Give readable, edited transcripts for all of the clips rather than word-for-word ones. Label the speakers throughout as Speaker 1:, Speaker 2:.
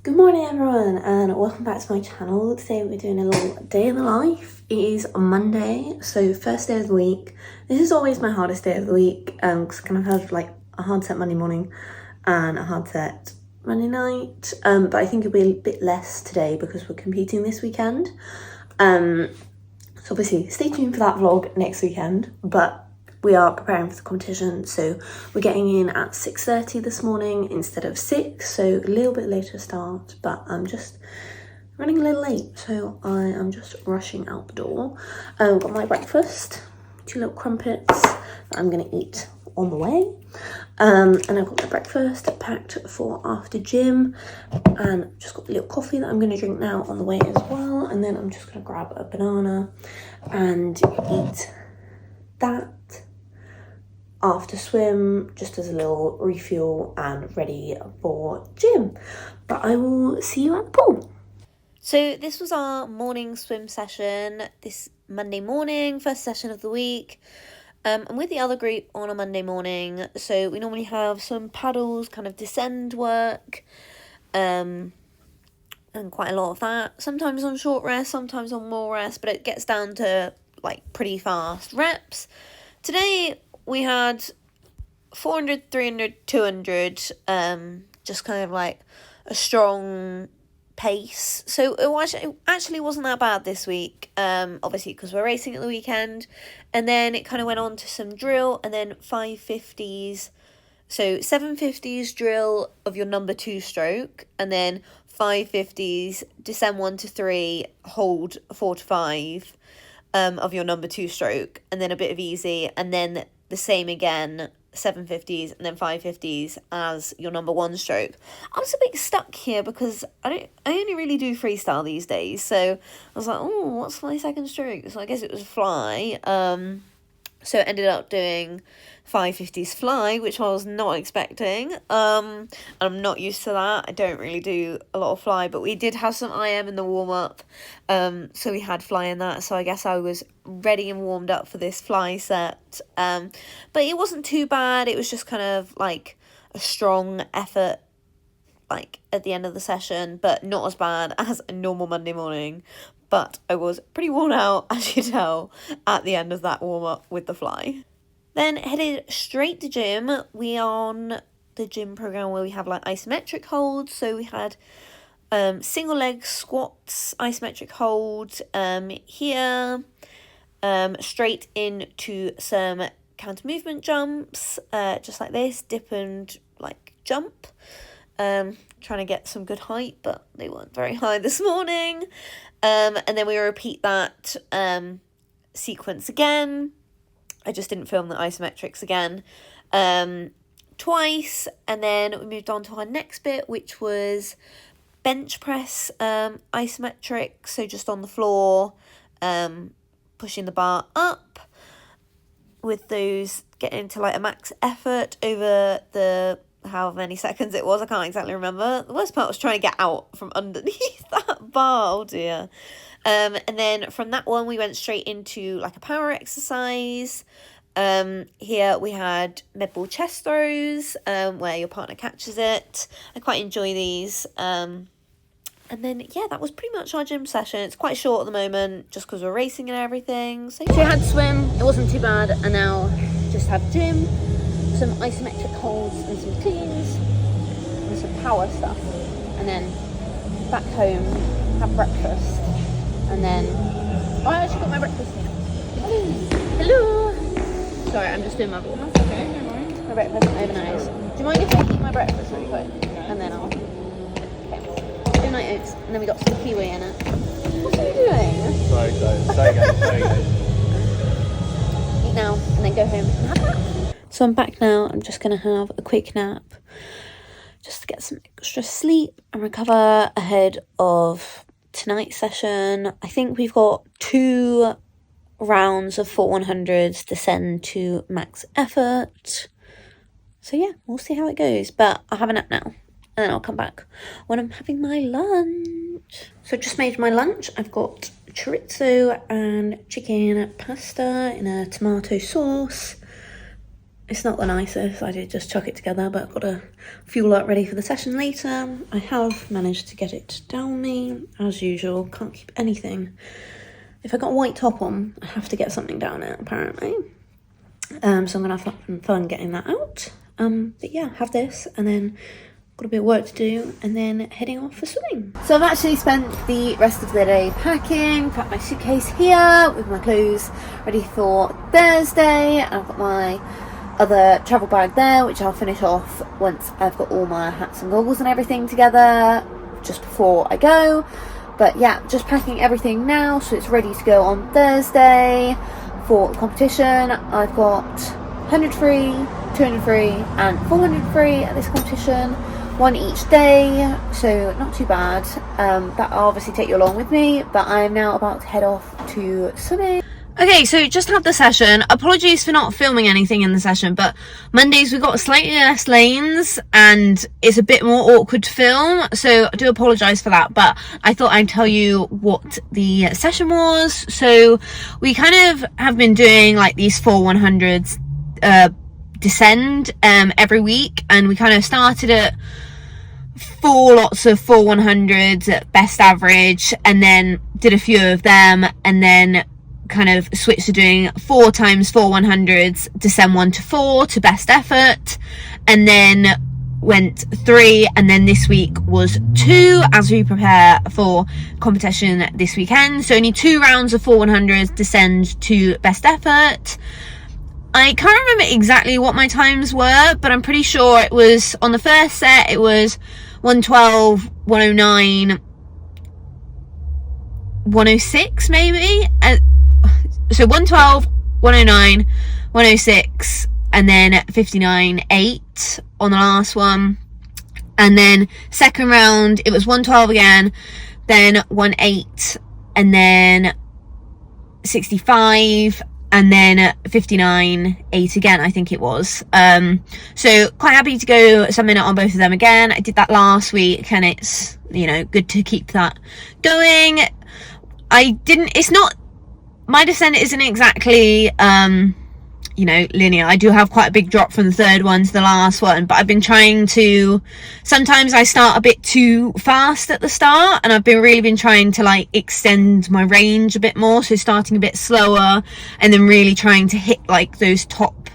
Speaker 1: Good morning everyone and welcome back to my channel. Today we're doing a little day in the life. It is Monday, so first day of the week. This is always my hardest day of the week because I kind of have like a hard set Monday morning and a hard set Monday night. But I think it'll be a bit less today because we're competing this weekend. So obviously stay tuned for that vlog next weekend, but we are preparing for the competition, so we're getting in at 6:30 this morning instead of 6, so a little bit later start, but I'm just running a little late, so I am just rushing out the door. Got my breakfast, 2 little crumpets that I'm gonna eat on the way, and I've got my breakfast packed for after gym, and just got a little coffee that I'm gonna drink now on the way as well, and then I'm just gonna grab a banana and eat that after swim, just as a little refuel and ready for gym. But I will see you at the pool. So this was our morning swim session this Monday morning, first session of the week. I'm with the other group on a Monday morning, so we normally have some paddles, kind of descend work, and quite a lot of that. Sometimes on short rest, sometimes on more rest, but it gets down to like pretty fast reps. Today we had 400, 300, 200, just kind of like a strong pace. So it actually wasn't that bad this week, obviously because we're racing at the weekend. And then it kind of went on to some drill and then 550s. So 750s drill of your number 2 stroke, and then 550s, descend 1 to 3, hold 4 to 5 of your number 2 stroke, and then a bit of easy, and then the same again, 750s and then 550s as your number 1 stroke. I was a bit stuck here because I only really do freestyle these days, so I was like, oh, what's my second stroke? So I guess it was fly. So it ended up doing 550s fly, which I was not expecting. And I'm not used to that. I don't really do a lot of fly, but we did have some IM in the warm-up. So we had fly in that. So I guess I was ready and warmed up for this fly set. But it wasn't too bad. It was just kind of like a strong effort like at the end of the session, but not as bad as a normal Monday morning. But I was pretty worn out, as you tell, at the end of that warm-up with the fly. Then headed straight to gym. We are on the gym program where we have like isometric holds. So we had single leg squats, isometric hold here, straight into some counter movement jumps, just like this, dip and like jump. Trying to get some good height, but they weren't very high this morning. And then we repeat that sequence again. I just didn't film the isometrics again twice, and then we moved on to our next bit, which was bench press isometric, so just on the floor, pushing the bar up with those, getting into like a max effort over the however many seconds it was. I can't exactly remember. The worst part was trying to get out from underneath that bar. Oh dear. And then from that one we went straight into like a power exercise. Here we had med ball chest throws, where your partner catches it. I quite enjoy these. And then yeah, that was pretty much our gym session. It's quite short at the moment just because we're racing and everything. So yeah. So we had swim, it wasn't too bad, and now just have gym, some isometric holds and some cleans and some power stuff, and then back home, have breakfast, and then I actually got my breakfast here. Hello. Sorry, I'm just doing my vlog. That's okay, don't worry. My breakfast overnight. Do you mind if I eat my breakfast really quick? And then I'll... Okay. Overnight oats, and then we got some kiwi in it. What are you doing?
Speaker 2: Sorry guys.
Speaker 1: Eat now, and then go home and have that. So I'm back now. I'm just going to have a quick nap just to get some extra sleep and recover ahead of tonight's session. I think we've got 2 rounds of 400s to send to max effort. So yeah, we'll see how it goes. But I'll have a nap now and then I'll come back when I'm having my lunch. So I just made my lunch. I've got chorizo and chicken pasta in a tomato sauce. it's not the nicest. I did just chuck it together, but I've got to fuel up ready for the session later. I have managed to get it down me, as usual. Can't keep anything. If I got a white top on, I have to get something down it, apparently. So I'm going to have some fun getting that out. But yeah, have this, and then got a bit of work to do, and then heading off for swimming. So I've actually spent the rest of the day packing. Packed my suitcase here with my clothes ready for Thursday. I've got my other travel bag there, which I'll finish off once I've got all my hats and goggles and everything together, just before I go. But yeah, just packing everything now, so it's ready to go on Thursday for competition. I've got 100 free, 200 free and 400 free at this competition, one each day, so not too bad. That I'll obviously take you along with me, but I am now about to head off to swimming. Okay, so just had the session. Apologies for not filming anything in the session, but Mondays we've got slightly less lanes and it's a bit more awkward to film, so I do apologise for that, but I thought I'd tell you what the session was. So we kind of have been doing like these 4 100s descend every week, and we kind of started at 4 lots of 4 100s at best average, and then did a few of them, and then kind of switched to doing 4 times 4 100s, descend 1 to 4 to best effort, and then went 3, and then this week was 2 as we prepare for competition this weekend. So only 2 rounds of 4 100s descend to best effort. I can't remember exactly what my times were, but I'm pretty sure it was on the first set it was 112, 109, 106 maybe. So 112, 109, 106, and then 59.8 on the last one. And then second round, it was 112 again, then 18, and then 65, and then 59.8 again, I think it was. So quite happy to go sub-minute on both of them again. I did that last week, and it's, you know, good to keep that going. It's not, my descent isn't exactly, you know, linear. I do have quite a big drop from the third one to the last one, but I've been trying to, sometimes I start a bit too fast at the start, and I've really been trying to like extend my range a bit more, so starting a bit slower and then really trying to hit like those top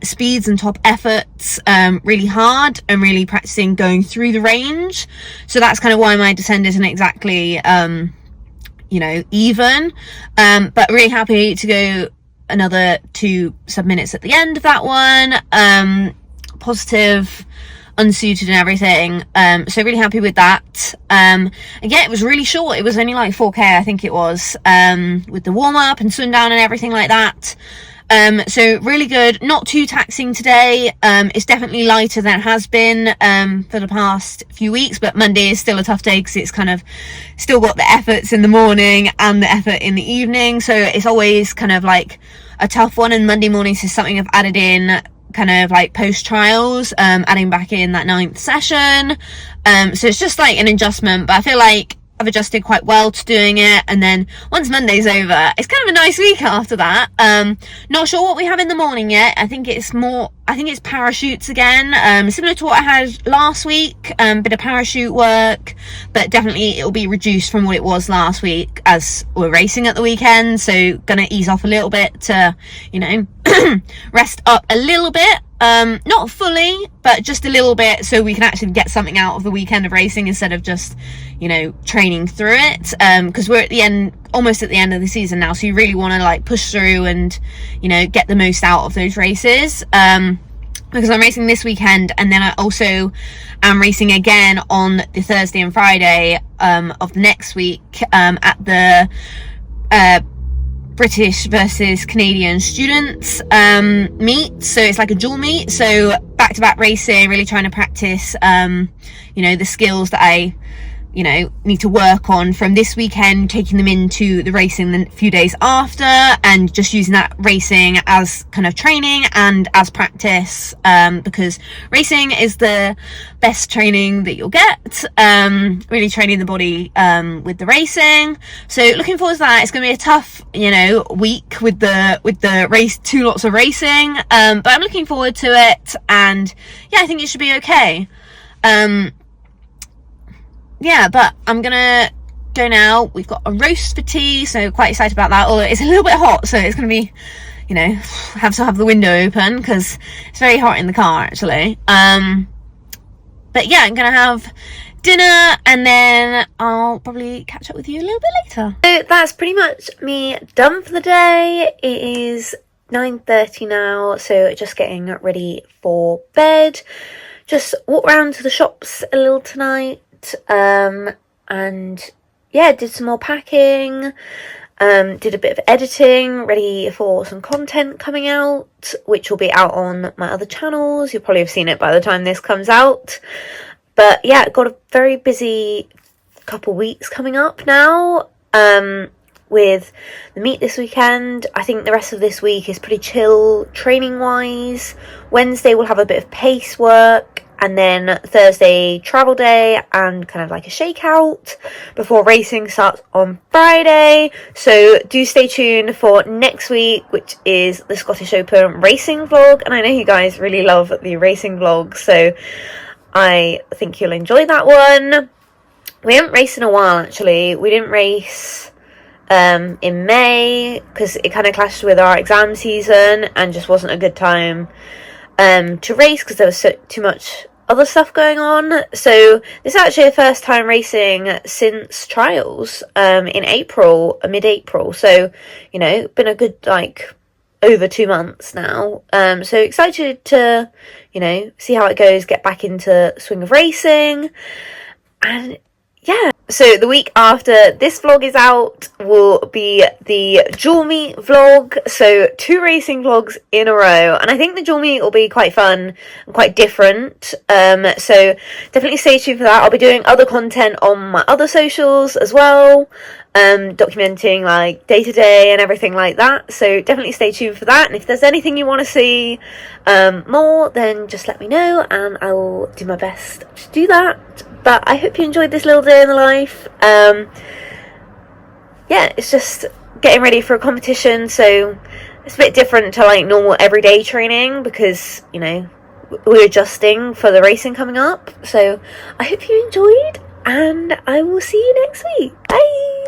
Speaker 1: speeds and top efforts really hard, and really practicing going through the range. So that's kind of why my descent isn't exactly you know, even, but really happy to go another 2 sub-minutes at the end of that one. Positive, unsuited and everything, so really happy with that. Again, it was really short. It was only like 4k, I think it was, with the warm-up and swim down and everything like that. So really good, not too taxing today. It's definitely lighter than it has been for the past few weeks, but Monday is still a tough day because it's kind of still got the efforts in the morning and the effort in the evening, so it's always kind of like a tough one. And Monday mornings is something I've added in kind of like post trials, adding back in that 9th session, so it's just like an adjustment, but I feel like I've adjusted quite well to doing it. And then once Monday's over, it's kind of a nice week after that. Not sure what we have in the morning yet. I think it's parachutes again, similar to what I had last week, bit of parachute work, but definitely it'll be reduced from what it was last week as we're racing at the weekend, so gonna ease off a little bit to, you know, rest up a little bit. Not fully, but just a little bit, so we can actually get something out of the weekend of racing instead of just, you know, training through it, because we're at the end, almost at the end of the season now, so you really want to like push through and, you know, get the most out of those races, because I'm racing this weekend, and then I also am racing again on the Thursday and Friday of the next week at the British versus Canadian students meet, so it's like a dual meet, so back-to-back racing, really trying to practice you know, the skills that I you know, need to work on from this weekend, taking them into the racing the few days after, and just using that racing as kind of training and as practice, because racing is the best training that you'll get, really training the body with the racing. So looking forward to that. It's going to be a tough, you know, week with the race, 2 lots of racing, but I'm looking forward to it, and yeah, I think it should be okay. Yeah, but I'm gonna go now. We've got a roast for tea, so quite excited about that. Although it's a little bit hot, so it's gonna be, you know, have to have the window open because it's very hot in the car actually. But yeah, I'm gonna have dinner and then I'll probably catch up with you a little bit later. So that's pretty much me done for the day. It is 9:30 now, so just getting ready for bed. Just walked around to the shops a little tonight. And yeah, did some more packing, did a bit of editing, ready for some content coming out, which will be out on my other channels. You'll probably have seen it by the time this comes out. But yeah, got a very busy couple weeks coming up now, with the meet this weekend. I think the rest of this week is pretty chill training wise. Wednesday we'll have a bit of pace work, and then Thursday travel day and kind of like a shakeout before racing starts on Friday. So do stay tuned for next week, which is the Scottish Open racing vlog, and I know you guys really love the racing vlogs, so I think you'll enjoy that one. We haven't raced in a while actually. We didn't race in May because it kind of clashed with our exam season and just wasn't a good time to race because there was too much other stuff going on. So this is actually the first time racing since trials in April, mid-April. So, you know, been a good like over 2 months now. So excited to, you know, see how it goes, get back into the swing of racing. And yeah, so the week after this vlog is out will be the dual meet vlog, so 2 racing vlogs in a row, and I think the dual meet will be quite fun and quite different, so definitely stay tuned for that. I'll be doing other content on my other socials as well, documenting like day to day and everything like that, so definitely stay tuned for that. And if there's anything you want to see more, then just let me know and I will do my best to do that. But I hope you enjoyed this little day in the life. Yeah, it's just getting ready for a competition, so it's a bit different to like normal everyday training because, you know, we're adjusting for the racing coming up. So I hope you enjoyed, and I will see you next week. Bye!